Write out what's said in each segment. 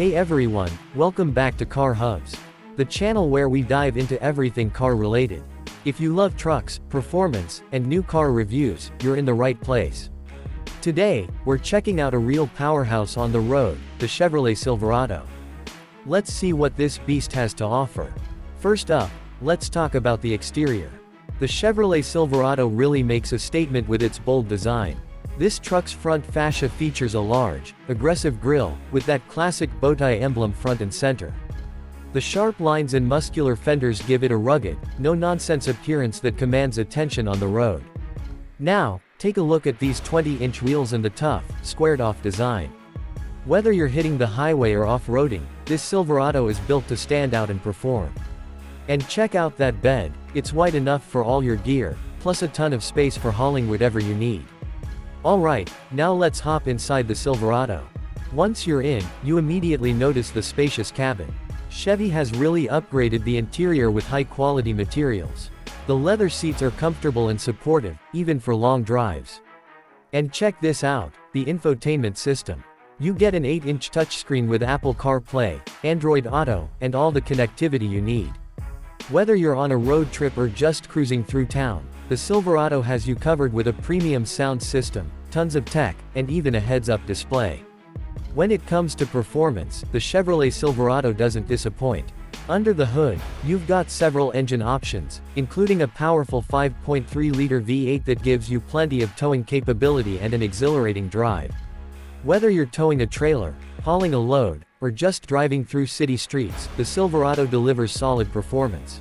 Hey everyone, welcome back to Car Hubz, the channel where we dive into everything car related. If you love trucks, performance, and new car reviews, you're in the right place. Today, we're checking out a real powerhouse on the road, the Chevrolet Silverado. Let's see what this beast has to offer. First up, let's talk about the exterior. The Chevrolet Silverado really makes a statement with its bold design. This truck's front fascia features a large, aggressive grille, with that classic bowtie emblem front and center. The sharp lines and muscular fenders give it a rugged, no-nonsense appearance that commands attention on the road. Now, take a look at these 20-inch wheels and the tough, squared-off design. Whether you're hitting the highway or off-roading, this Silverado is built to stand out and perform. And check out that bed, it's wide enough for all your gear, plus a ton of space for hauling whatever you need. Alright, now let's hop inside the Silverado. Once you're in, you immediately notice the spacious cabin. Chevy has really upgraded the interior with high-quality materials. The leather seats are comfortable and supportive, even for long drives. And check this out, the infotainment system. You get an 8-inch touchscreen with Apple CarPlay, Android Auto, and all the connectivity you need. Whether you're on a road trip or just cruising through town, the Silverado has you covered with a premium sound system, tons of tech, and even a heads-up display. When it comes to performance, the Chevrolet Silverado doesn't disappoint. Under the hood, you've got several engine options, including a powerful 5.3-liter V8 that gives you plenty of towing capability and an exhilarating drive. Whether you're towing a trailer, hauling a load, or just driving through city streets, the Silverado delivers solid performance.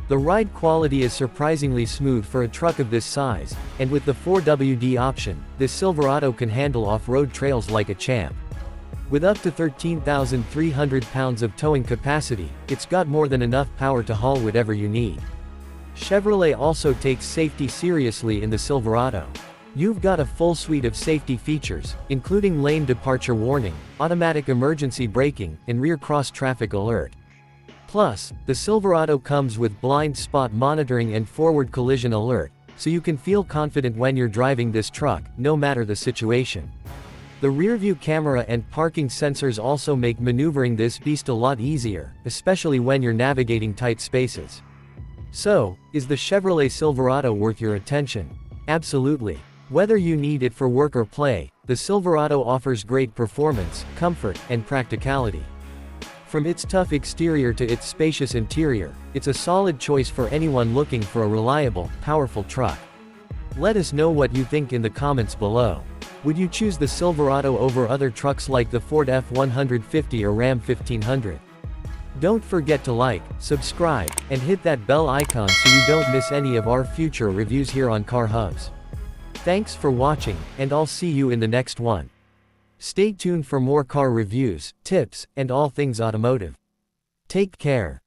The ride quality is surprisingly smooth for a truck of this size, and with the 4WD option, this Silverado can handle off-road trails like a champ. With up to 13,300 pounds of towing capacity, it's got more than enough power to haul whatever you need. Chevrolet also takes safety seriously in the Silverado. You've got a full suite of safety features, including lane departure warning, automatic emergency braking, and rear cross-traffic alert. Plus, the Silverado comes with blind spot monitoring and forward collision alert, so you can feel confident when you're driving this truck, no matter the situation. The rearview camera and parking sensors also make maneuvering this beast a lot easier, especially when you're navigating tight spaces. So, is the Chevrolet Silverado worth your attention? Absolutely. Whether you need it for work or play, the Silverado offers great performance, comfort, and practicality. From its tough exterior to its spacious interior, it's a solid choice for anyone looking for a reliable, powerful truck. Let us know what you think in the comments below. Would you choose the Silverado over other trucks like the Ford F-150 or Ram 1500? Don't forget to like, subscribe, and hit that bell icon so you don't miss any of our future reviews here on Car Hubz. Thanks for watching, and I'll see you in the next one. Stay tuned for more car reviews, tips, and all things automotive. Take care.